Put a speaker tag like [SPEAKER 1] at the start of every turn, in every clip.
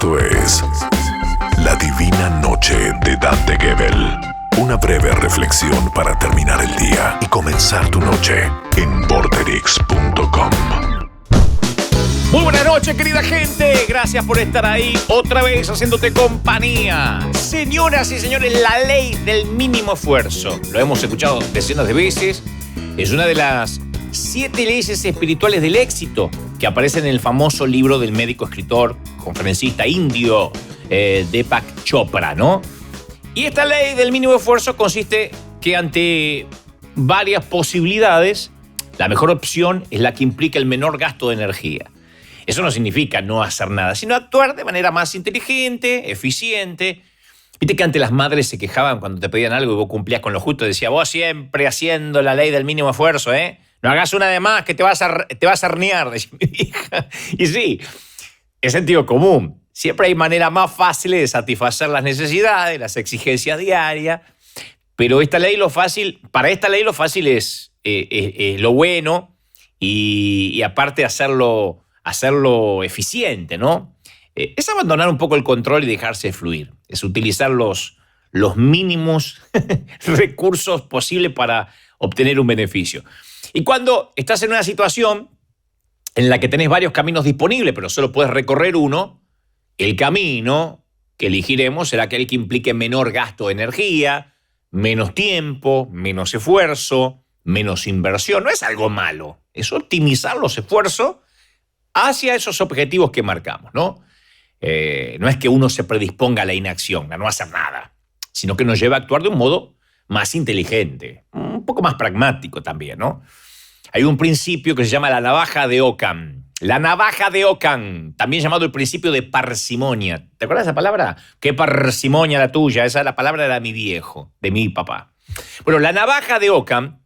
[SPEAKER 1] Esto es La Divina Noche de Dante Gebel. Una breve reflexión para terminar el día y comenzar tu noche en Vorterix.com.
[SPEAKER 2] Muy buenas noches, querida gente. Gracias por estar ahí otra vez haciéndote compañía. Señoras y señores, la ley del mínimo esfuerzo. Lo hemos escuchado decenas de veces. Es una de las 7 leyes espirituales del éxito que aparecen en el famoso libro del médico, escritor, conferencista indio Deepak Chopra, ¿no? Y esta ley del mínimo esfuerzo consiste que ante varias posibilidades, la mejor opción es la que implica el menor gasto de energía. Eso no significa no hacer nada, sino actuar de manera más inteligente, eficiente. Viste que antes las madres se quejaban cuando te pedían algo y vos cumplías con lo justo. Decía, vos siempre haciendo la ley del mínimo esfuerzo, ¿eh? No hagas una de más que te vas a herniar, decía mi hija. Y sí, es sentido común. Siempre hay maneras más fáciles de satisfacer las necesidades, las exigencias diarias. Pero para esta ley lo fácil es lo bueno y aparte hacerlo eficiente, ¿no? Es abandonar un poco el control y dejarse fluir. Es utilizar los mínimos recursos posibles para obtener un beneficio. Y cuando estás en una situación en la que tenés varios caminos disponibles, pero solo puedes recorrer uno, el camino que elegiremos será aquel que implique menor gasto de energía, menos tiempo, menos esfuerzo, menos inversión. No es algo malo, es optimizar los esfuerzos hacia esos objetivos que marcamos, ¿no? No es que uno se predisponga a la inacción, a no hacer nada, sino que nos lleva a actuar de un modo más inteligente, un poco más pragmático también, ¿no? Hay un principio que se llama la navaja de Ockham. La navaja de Ockham, también llamado el principio de parsimonia. ¿Te acuerdas de esa palabra? ¿Qué parsimonia la tuya? Esa es la palabra de mi viejo, de mi papá. Bueno, la navaja de Ockham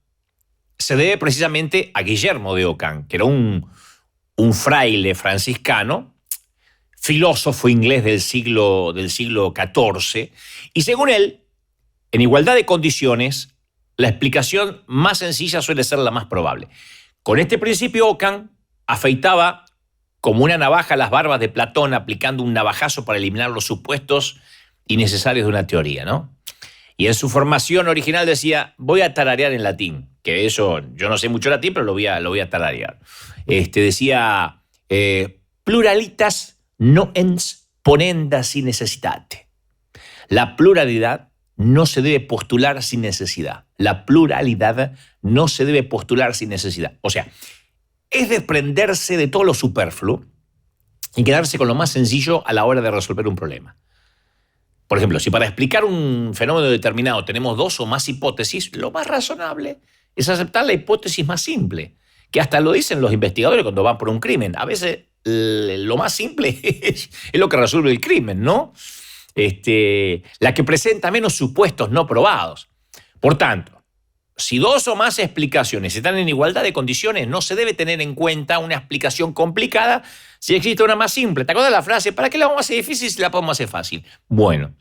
[SPEAKER 2] se debe precisamente a Guillermo de Ockham, que era un fraile franciscano, filósofo inglés del siglo XIV, y según él, en igualdad de condiciones, la explicación más sencilla suele ser la más probable. Con este principio, Ockham afeitaba como una navaja las barbas de Platón, aplicando un navajazo para eliminar los supuestos innecesarios de una teoría, ¿no? Y en su formación original decía, voy a tararear en latín, que eso, yo no sé mucho latín, pero lo voy a tararear. Decía, pluralitas no ens ponenda sin necessitate. La pluralidad no se debe postular sin necesidad. La pluralidad no se debe postular sin necesidad. O sea, es desprenderse de todo lo superfluo y quedarse con lo más sencillo a la hora de resolver un problema. Por ejemplo, si para explicar un fenómeno determinado tenemos 2 o más hipótesis, lo más razonable es aceptar la hipótesis más simple, que hasta lo dicen los investigadores cuando van por un crimen. A veces lo más simple es lo que resuelve el crimen, ¿no? La que presenta menos supuestos no probados. Por tanto, si 2 o más explicaciones están en igualdad de condiciones, no se debe tener en cuenta una explicación complicada si existe una más simple. ¿Te acuerdas la frase? ¿Para qué la vamos a hacer difícil si la podemos hacer fácil? Bueno,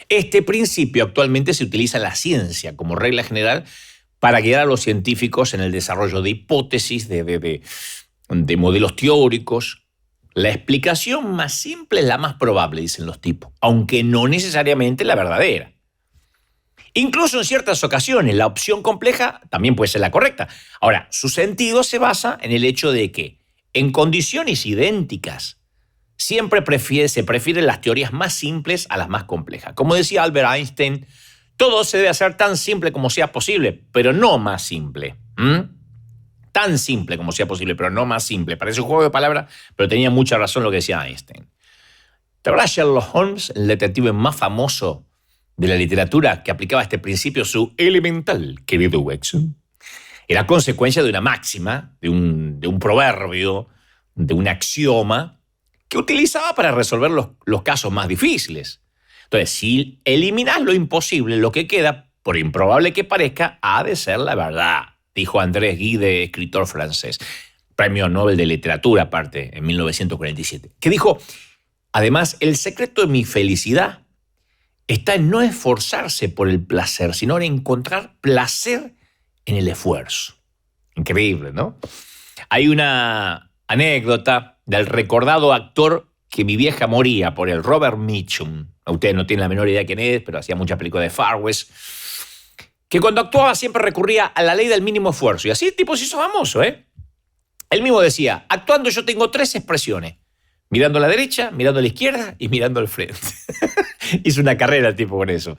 [SPEAKER 2] este principio actualmente se utiliza en la ciencia como regla general para guiar a los científicos en el desarrollo de hipótesis, de modelos teóricos. La explicación más simple es la más probable, dicen los tipos, aunque no necesariamente la verdadera. Incluso en ciertas ocasiones, la opción compleja también puede ser la correcta. Ahora, su sentido se basa en el hecho de que, en condiciones idénticas, siempre se prefieren las teorías más simples a las más complejas. Como decía Albert Einstein, todo se debe hacer tan simple como sea posible, pero no más simple. Tan simple como sea posible, pero no más simple. Parece un juego de palabras, pero tenía mucha razón lo que decía Einstein. ¿Te acuerdas Sherlock Holmes, el detective más famoso de la literatura que aplicaba este principio, su elemental, querido Watson? Era consecuencia de una máxima, de un proverbio, de un axioma que utilizaba para resolver los casos más difíciles. Entonces, si eliminas lo imposible, lo que queda, por improbable que parezca, ha de ser la verdad, dijo Andrés Gide, escritor francés, premio Nobel de Literatura, aparte, en 1947, que dijo, además, el secreto de mi felicidad está en no esforzarse por el placer, sino en encontrar placer en el esfuerzo. Increíble, ¿no? Hay una anécdota del recordado actor que mi vieja moría por él, Robert Mitchum. Ustedes no tienen la menor idea quién es, pero hacía muchas películas de Far West. Que cuando actuaba siempre recurría a la ley del mínimo esfuerzo. Y así el tipo se hizo famoso, ¿eh? Él mismo decía, actuando yo tengo 3 expresiones. Mirando a la derecha, mirando a la izquierda y mirando al frente. Hizo una carrera el tipo con eso.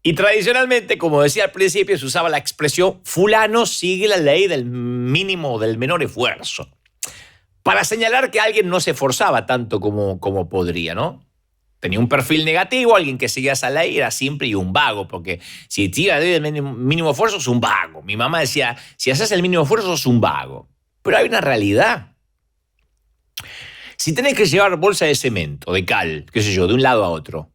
[SPEAKER 2] Y tradicionalmente, como decía al principio, se usaba la expresión fulano sigue la ley del mínimo o del menor esfuerzo. Para señalar que alguien no se esforzaba tanto como podría, ¿no? Tenía un perfil negativo, alguien que seguía esa ley era simple y un vago, porque si sigue la ley del mínimo esfuerzo, es un vago. Mi mamá decía, si haces el mínimo esfuerzo, es un vago. Pero hay una realidad. Si tenés que llevar bolsa de cemento, de cal, qué sé yo, de un lado a otro,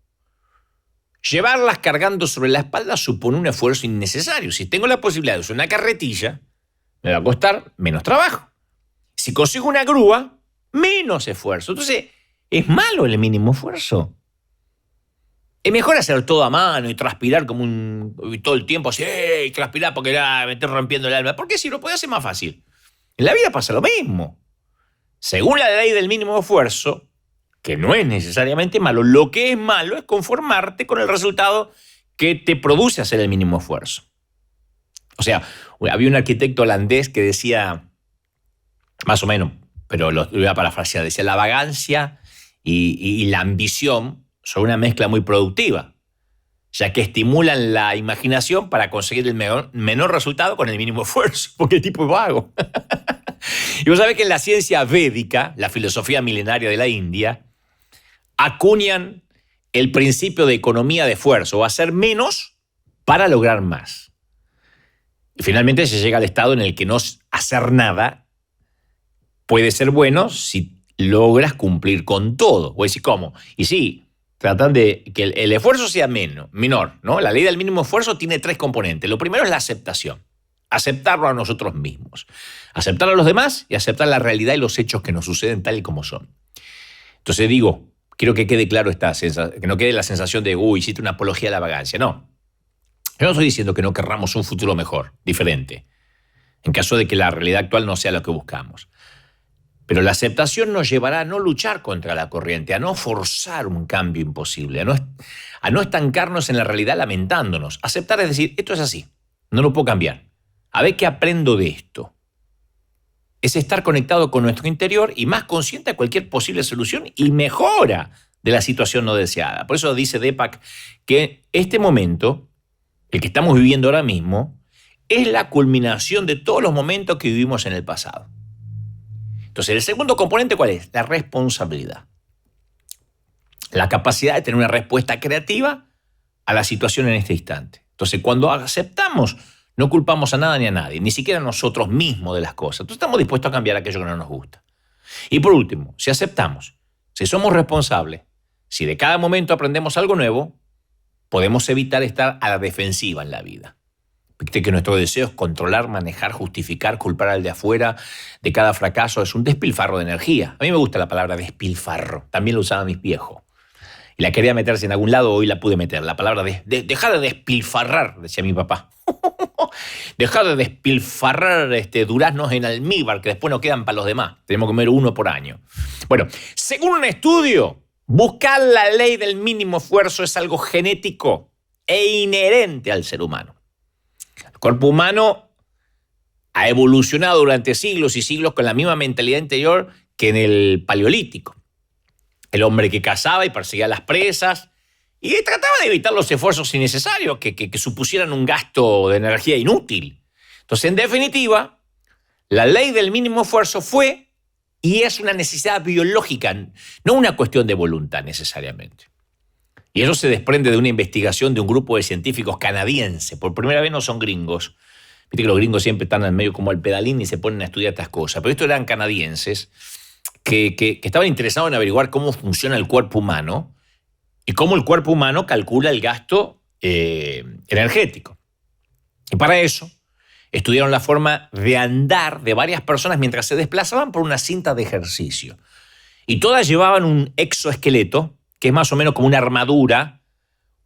[SPEAKER 2] llevarlas cargando sobre la espalda supone un esfuerzo innecesario. Si tengo la posibilidad de usar una carretilla, me va a costar menos trabajo. Si consigo una grúa, menos esfuerzo. Entonces, ¿es malo el mínimo esfuerzo? Es mejor hacer todo a mano y transpirar como todo el tiempo así, transpirar porque me estoy rompiendo el alma. Porque si lo puedo hacer más fácil. En la vida pasa lo mismo. Según la ley del mínimo esfuerzo, que no es necesariamente malo, lo que es malo es conformarte con el resultado que te produce hacer el mínimo esfuerzo. O sea, había un arquitecto holandés que decía, más o menos, pero lo voy a parafrasear, decía, la vagancia y la ambición son una mezcla muy productiva, ya que estimulan la imaginación para conseguir el menor resultado con el mínimo esfuerzo, porque el tipo es vago. Y vos sabés que en la ciencia védica, la filosofía milenaria de la India, acuñan el principio de economía de esfuerzo, o hacer menos para lograr más. Y finalmente se llega al estado en el que no hacer nada puede ser bueno si logras cumplir con todo. Voy a decir, ¿cómo? Y sí, tratan de que el esfuerzo sea menor, ¿no? La ley del mínimo esfuerzo tiene 3 componentes. Lo primero es la aceptación. Aceptarlo a nosotros mismos. Aceptar a los demás y aceptar la realidad y los hechos que nos suceden tal y como son. Entonces digo, quiero que quede claro que no quede la sensación de, hiciste una apología a la vagancia. No. Yo no estoy diciendo que no querramos un futuro mejor, diferente, en caso de que la realidad actual no sea lo que buscamos. Pero la aceptación nos llevará a no luchar contra la corriente, a no forzar un cambio imposible, a no estancarnos en la realidad lamentándonos. Aceptar es decir, esto es así, no lo puedo cambiar. A ver qué aprendo de esto. Es estar conectado con nuestro interior y más consciente de cualquier posible solución y mejora de la situación no deseada. Por eso dice Deepak que este momento, el que estamos viviendo ahora mismo, es la culminación de todos los momentos que vivimos en el pasado. Entonces, el segundo componente, ¿cuál es? La responsabilidad. La capacidad de tener una respuesta creativa a la situación en este instante. Entonces, cuando aceptamos, no culpamos a nada ni a nadie, ni siquiera a nosotros mismos de las cosas. Entonces, estamos dispuestos a cambiar aquello que no nos gusta. Y por último, si aceptamos, si somos responsables, si de cada momento aprendemos algo nuevo, podemos evitar estar a la defensiva en la vida. Viste que nuestro deseo es controlar, manejar, justificar, culpar al de afuera de cada fracaso. Es un despilfarro de energía. A mí me gusta la palabra despilfarro. También lo usaban mis viejos. Y la quería meterse en algún lado, hoy la pude meter. La palabra dejar de despilfarrar, decía mi papá. Dejar de despilfarrar duraznos en almíbar, que después no quedan para los demás. Tenemos que comer 1 por año. Bueno, según un estudio, buscar la ley del mínimo esfuerzo es algo genético e inherente al ser humano. El cuerpo humano ha evolucionado durante siglos y siglos con la misma mentalidad interior que en el Paleolítico. El hombre que cazaba y perseguía a las presas y trataba de evitar los esfuerzos innecesarios que supusieran un gasto de energía inútil. Entonces, en definitiva, la ley del mínimo esfuerzo fue y es una necesidad biológica, no una cuestión de voluntad necesariamente. Y eso se desprende de una investigación de un grupo de científicos canadienses. Por primera vez no son gringos. Viste que los gringos siempre están al medio como el pedalín y se ponen a estudiar estas cosas. Pero estos eran canadienses que estaban interesados en averiguar cómo funciona el cuerpo humano y cómo el cuerpo humano calcula el gasto energético. Y para eso estudiaron la forma de andar de varias personas mientras se desplazaban por una cinta de ejercicio. Y todas llevaban un exoesqueleto, que es más o menos como una armadura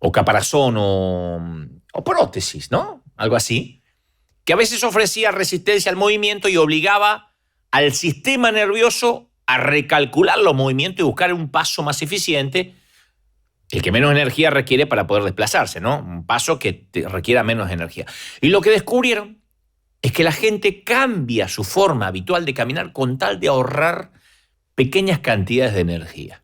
[SPEAKER 2] o caparazón o prótesis, ¿no? Algo así, que a veces ofrecía resistencia al movimiento y obligaba al sistema nervioso a recalcular los movimientos y buscar un paso más eficiente, el que menos energía requiere para poder desplazarse, ¿no? Un paso que requiera menos energía. Y lo que descubrieron es que la gente cambia su forma habitual de caminar con tal de ahorrar pequeñas cantidades de energía.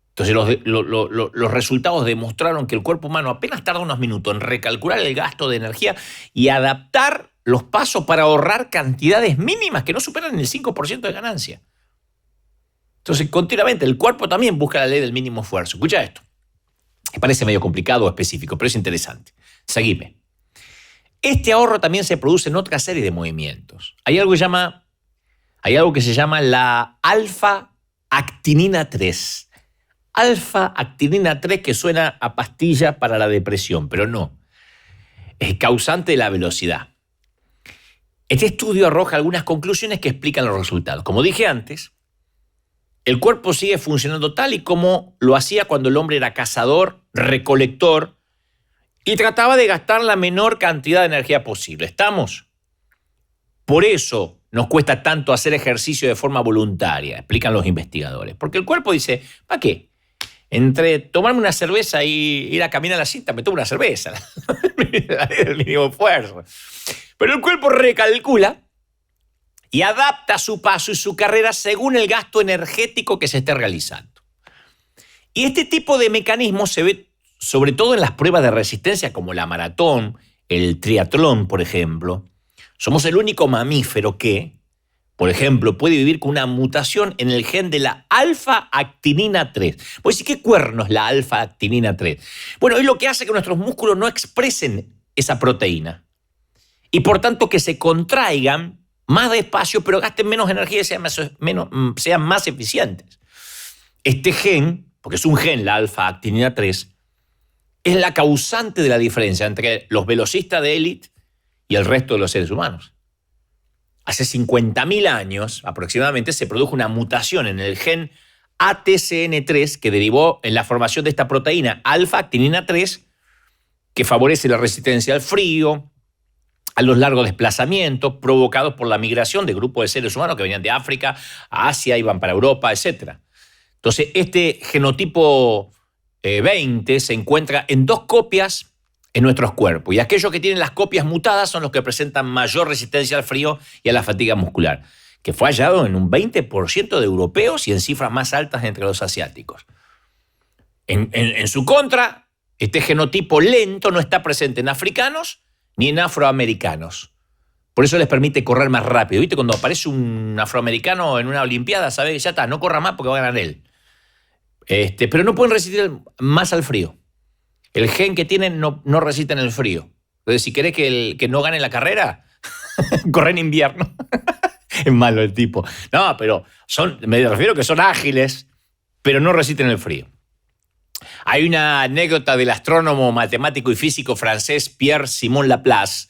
[SPEAKER 2] Entonces los resultados demostraron que el cuerpo humano apenas tarda unos minutos en recalcular el gasto de energía y adaptar los pasos para ahorrar cantidades mínimas que no superan el 5% de ganancia. Entonces, continuamente, el cuerpo también busca la ley del mínimo esfuerzo. Escucha esto. Me parece medio complicado o específico, pero es interesante. Seguime. Este ahorro también se produce en otra serie de movimientos. Hay algo que se llama la alfa-actinina 3. Alfa-actinina 3, que suena a pastilla para la depresión, pero no. Es causante de la velocidad. Este estudio arroja algunas conclusiones que explican los resultados. Como dije antes, el cuerpo sigue funcionando tal y como lo hacía cuando el hombre era cazador, recolector y trataba de gastar la menor cantidad de energía posible. ¿Estamos? Por eso nos cuesta tanto hacer ejercicio de forma voluntaria, explican los investigadores. Porque el cuerpo dice, ¿para qué? Entre tomarme una cerveza y ir a caminar a la cinta, me tomo una cerveza. El mínimo esfuerzo. Pero el cuerpo recalcula y adapta su paso y su carrera según el gasto energético que se esté realizando. Y este tipo de mecanismo se ve sobre todo en las pruebas de resistencia como la maratón, el triatlón, por ejemplo. Somos el único mamífero que, por ejemplo, puede vivir con una mutación en el gen de la alfa-actinina 3. Pues sí, ¿qué cuerno es la alfa-actinina 3? Bueno, es lo que hace que nuestros músculos no expresen esa proteína y por tanto que se contraigan más despacio, pero gasten menos energía y sean más eficientes. Este gen, porque es un gen, la alfa-actinina 3, es la causante de la diferencia entre los velocistas de élite y el resto de los seres humanos. Hace 50.000 años aproximadamente se produjo una mutación en el gen ATCN3 que derivó en la formación de esta proteína alfa-actinina 3 que favorece la resistencia al frío, a los largos desplazamientos provocados por la migración de grupos de seres humanos que venían de África a Asia, iban para Europa, etc. Entonces, este genotipo 20 se encuentra en 2 copias en nuestros cuerpos y aquellos que tienen las copias mutadas son los que presentan mayor resistencia al frío y a la fatiga muscular, que fue hallado en un 20% de europeos y en cifras más altas entre los asiáticos. En su contra, este genotipo lento no está presente en africanos ni en afroamericanos. Por eso les permite correr más rápido. ¿Viste? Cuando aparece un afroamericano en una olimpiada, ¿sabes? Ya está, no corra más porque va a ganar él. Pero no pueden resistir más al frío. El gen que tienen no resiste en el frío. Entonces, si querés que no gane la carrera, corre en invierno. Es malo el tipo. No, pero me refiero que son ágiles, pero no resisten el frío. Hay una anécdota del astrónomo, matemático y físico francés Pierre-Simon Laplace,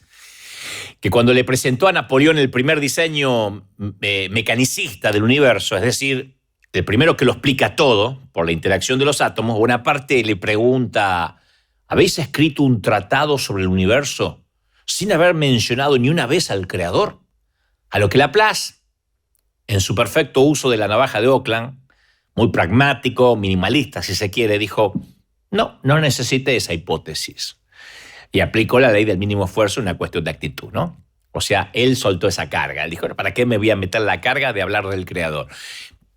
[SPEAKER 2] que cuando le presentó a Napoleón el primer diseño mecanicista del universo, es decir, el primero que lo explica todo por la interacción de los átomos, Bonaparte le pregunta, ¿habéis escrito un tratado sobre el universo sin haber mencionado ni una vez al creador? A lo que Laplace, en su perfecto uso de la navaja de Occam, muy pragmático, minimalista si se quiere, dijo, no necesité esa hipótesis. Y aplicó la ley del mínimo esfuerzo en una cuestión de actitud, ¿no? O sea, él soltó esa carga. Él dijo, ¿para qué me voy a meter la carga de hablar del creador?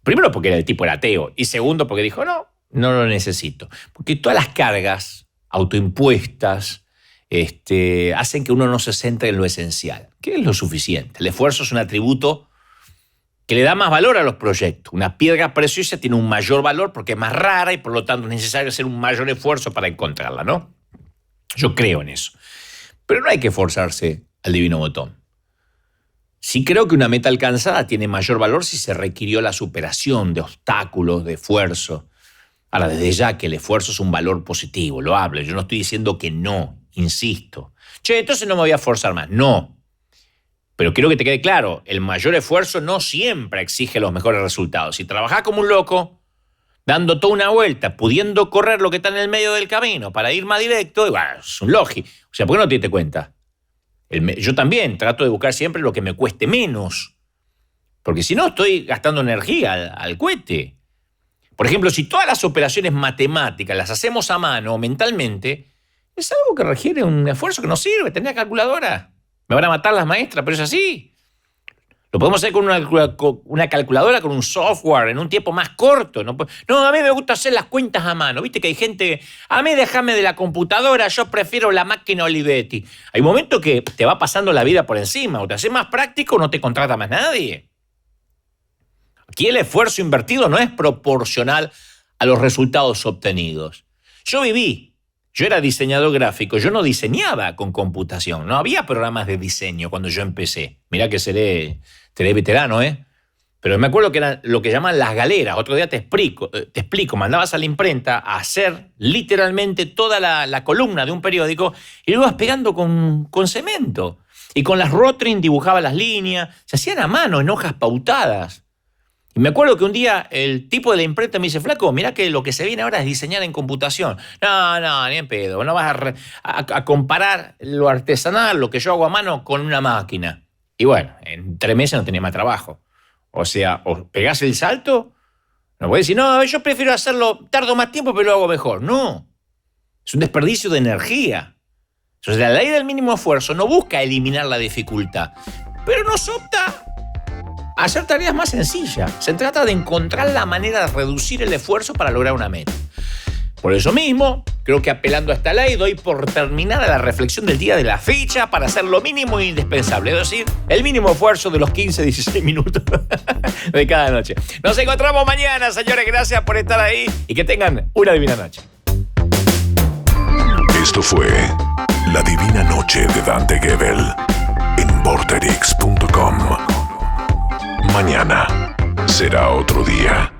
[SPEAKER 2] Primero porque el tipo era ateo y segundo porque dijo, no lo necesito. Porque todas las cargas autoimpuestas hacen que uno no se centre en lo esencial. ¿Qué es lo suficiente? El esfuerzo es un atributo que le da más valor a los proyectos. Una piedra preciosa tiene un mayor valor porque es más rara y por lo tanto es necesario hacer un mayor esfuerzo para encontrarla, ¿no? Yo creo en eso. Pero no hay que forzarse al divino botón. Sí creo que una meta alcanzada tiene mayor valor si se requirió la superación de obstáculos, de esfuerzo. Ahora, desde ya que el esfuerzo es un valor positivo, lo hablo. Yo no estoy diciendo que no, insisto. Che, entonces no me voy a forzar más. No. Pero quiero que te quede claro, el mayor esfuerzo no siempre exige los mejores resultados. Si trabajás como un loco, dando toda una vuelta, pudiendo correr lo que está en el medio del camino para ir más directo, y bueno, es un logi. O sea, ¿por qué no te diste cuenta? Yo también trato de buscar siempre lo que me cueste menos. Porque si no, estoy gastando energía al cohete. Por ejemplo, si todas las operaciones matemáticas las hacemos a mano o mentalmente, es algo que requiere un esfuerzo que no sirve. Tener calculadora. Me van a matar las maestras, pero es así. Lo podemos hacer con una calculadora, con un software, en un tiempo más corto. No, a mí me gusta hacer las cuentas a mano. Viste que hay gente, a mí déjame de la computadora, yo prefiero la máquina Olivetti. Hay momentos que te va pasando la vida por encima. O te haces más práctico o no te contrata más nadie. Aquí el esfuerzo invertido no es proporcional a los resultados obtenidos. Yo era diseñador gráfico, yo no diseñaba con computación, no había programas de diseño cuando yo empecé. Mirá que seré veterano, Pero me acuerdo que era lo que llaman las galeras. Otro día te explico, mandabas a la imprenta a hacer literalmente toda la columna de un periódico y lo ibas pegando con cemento. Y con las Rotring dibujaba las líneas, se hacían a mano en hojas pautadas. Y me acuerdo que un día el tipo de la imprenta me dice, flaco, mirá que lo que se viene ahora es diseñar en computación. No, ni en pedo. No vas a comparar lo artesanal, lo que yo hago a mano, con una máquina. Y bueno, en 3 meses no tenía más trabajo. O sea, o pegás el salto, no puedes decir, no, yo prefiero hacerlo, tardo más tiempo, pero lo hago mejor. No, es un desperdicio de energía. Entonces, la ley del mínimo esfuerzo no busca eliminar la dificultad, pero nos opta a hacer tareas más sencillas. Se trata de encontrar la manera de reducir el esfuerzo para lograr una meta. Por eso mismo, creo que apelando a esta ley, doy por terminada la reflexión del día de la fecha para hacer lo mínimo e indispensable, es decir, el mínimo esfuerzo de los 15-16 minutos de cada noche. Nos encontramos mañana, señores. Gracias por estar ahí y que tengan una divina noche.
[SPEAKER 1] Esto fue La Divina Noche de Dante Gebel en vorterix.com. Mañana será otro día.